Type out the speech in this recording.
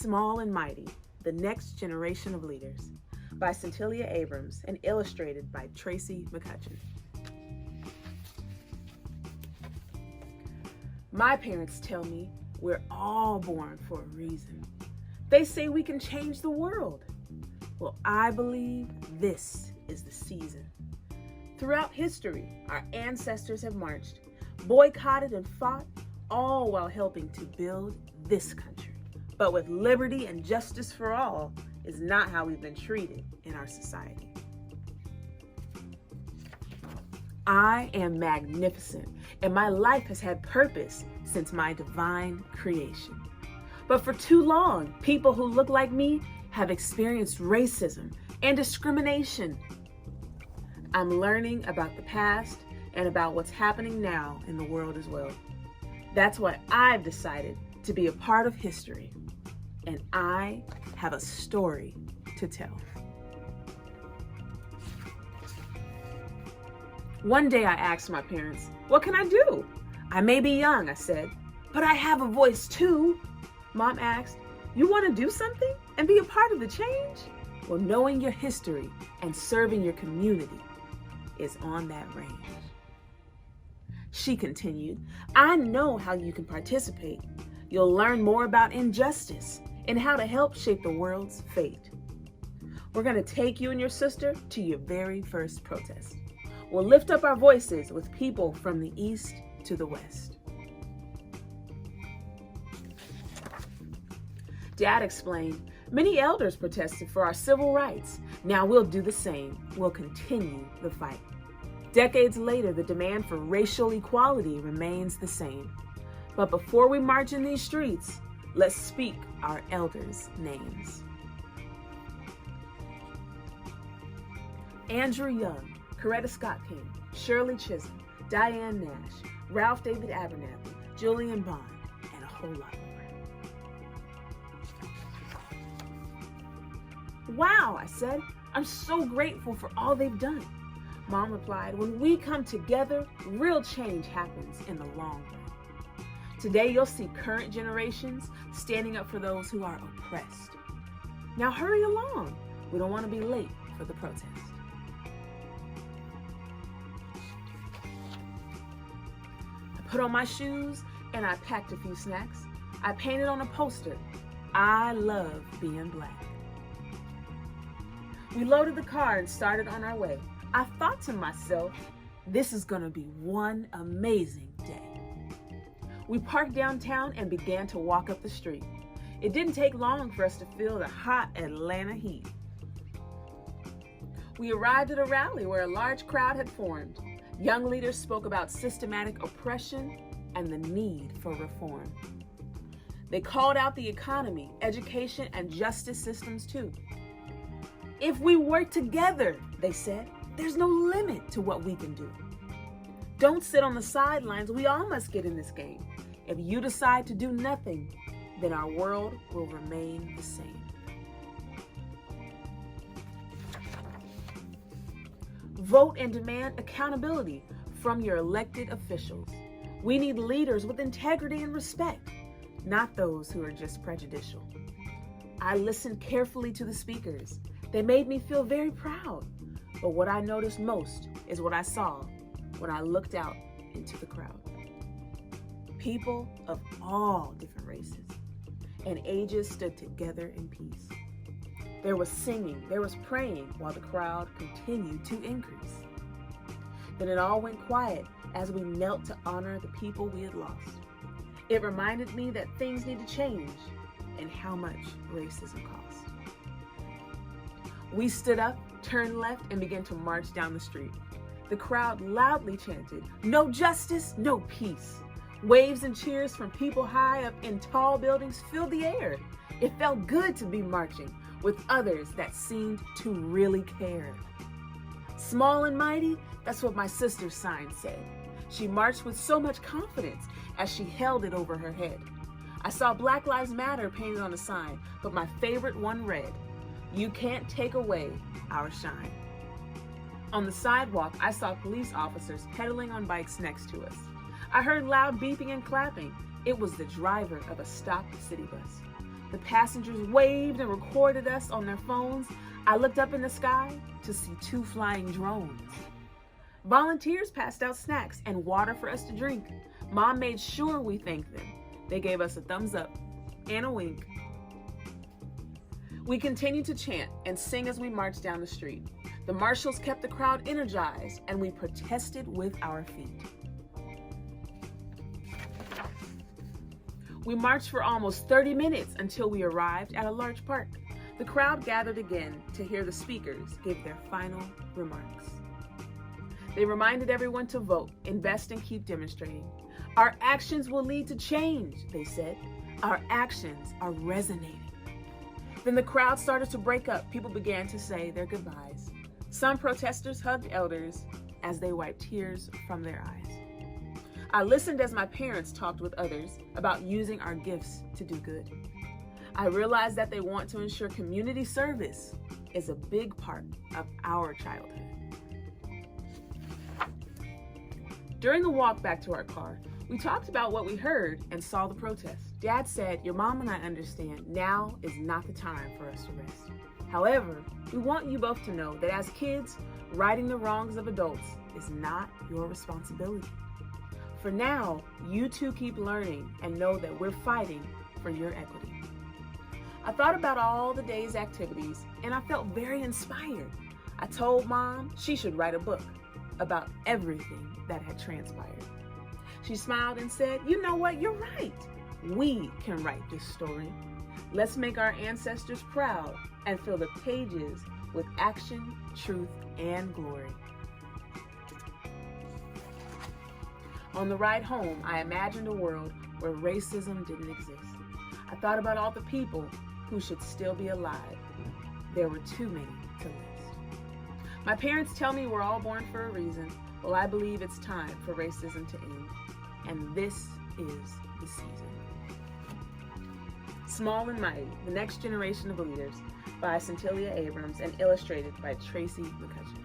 Small and Mighty, The Next Generation of Leaders by Cyntelia Abrams and illustrated by Tracy McCutchion. My parents tell me we're all born for a reason. They say we can change the world. Well, I believe this is the season. Throughout history, our ancestors have marched, boycotted and fought, all while helping to build this country. But with liberty and justice for all is not how we've been treated in our society. I am magnificent, and my life has had purpose since my divine creation. But for too long, people who look like me have experienced racism and discrimination. I'm learning about the past and about what's happening now in the world as well. That's why I've decided to be a part of history, and I have a story to tell. One day I asked my parents, "What can I do? I may be young," I said, "but I have a voice too." Mom asked, "You want to do something and be a part of the change?" Well, knowing your history and serving your community is on that range. She continued, "I know how you can participate. You'll learn more about injustice and how to help shape the world's fate. We're going to take you and your sister to your very first protest. We'll lift up our voices with people from the east to the west." Dad explained, "Many elders protested for our civil rights. Now we'll do the same. We'll continue the fight." Decades later, the demand for racial equality remains the same. But before we march in these streets, let's speak our elders' names. Andrew Young, Coretta Scott King, Shirley Chisholm, Diane Nash, Ralph David Abernathy, Julian Bond, and a whole lot more. "Wow," I said, "I'm so grateful for all they've done." Mom replied, "When we come together, real change happens in the long run." Today, you'll see current generations standing up for those who are oppressed. Now hurry along. We don't want to be late for the protest. I put on my shoes and I packed a few snacks. I painted on a poster, "I love being black." We loaded the car and started on our way. I thought to myself, this is going to be one amazing day. We parked downtown and began to walk up the street. It didn't take long for us to feel the hot Atlanta heat. We arrived at a rally where a large crowd had formed. Young leaders spoke about systematic oppression and the need for reform. They called out the economy, education, and justice systems too. "If we work together," they said, "there's no limit to what we can do. Don't sit on the sidelines. We all must get in this game. If you decide to do nothing, then our world will remain the same." Vote and demand accountability from your elected officials. We need leaders with integrity and respect, not those who are just prejudicial. I listened carefully to the speakers. They made me feel very proud. But what I noticed most is what I saw when I looked out into the crowd. People of all different races and ages stood together in peace. There was singing, there was praying while the crowd continued to increase. Then it all went quiet as we knelt to honor the people we had lost. It reminded me that things need to change and how much racism costs. We stood up, turned left, and began to march down the street. The crowd loudly chanted, "No justice, no peace." Waves and cheers from people high up in tall buildings filled the air. It felt good to be marching with others that seemed to really care. Small and mighty, that's what my sister's sign said. She marched with so much confidence as she held it over her head. I saw Black Lives Matter painted on the sign, but my favorite one read, "You can't take away our shine." On the sidewalk, I saw police officers pedaling on bikes next to us. I heard loud beeping and clapping. It was the driver of a stopped city bus. The passengers waved and recorded us on their phones. I looked up in the sky to see 2 flying drones. Volunteers passed out snacks and water for us to drink. Mom made sure we thanked them. They gave us a thumbs up and a wink. We continued to chant and sing as we marched down the street. The marshals kept the crowd energized, and we protested with our feet. We marched for almost 30 minutes until we arrived at a large park. The crowd gathered again to hear the speakers give their final remarks. They reminded everyone to vote, invest, and keep demonstrating. Our actions will lead to change, they said. Our actions are resonating. Then the crowd started to break up. People began to say their goodbyes. Some protesters hugged elders as they wiped tears from their eyes. I listened as my parents talked with others about using our gifts to do good. I realized that they want to ensure community service is a big part of our childhood. During the walk back to our car, we talked about what we heard and saw the protest. Dad said, "Your mom and I understand now is not the time for us to rest. However, we want you both to know that as kids, righting the wrongs of adults is not your responsibility. For now, you two keep learning and know that we're fighting for your equity." I thought about all the day's activities and I felt very inspired. I told Mom she should write a book about everything that had transpired. She smiled and said, "You know what? You're right. We can write this story. Let's make our ancestors proud and fill the pages with action, truth, and glory." On the ride home, I imagined a world where racism didn't exist. I thought about all the people who should still be alive. There were too many to list. My parents tell me we're all born for a reason. Well, I believe it's time for racism to end. And this is the season. Small and Mighty, The Next Generation of Leaders by Cyntelia Abrams and illustrated by Tracy McCutchion.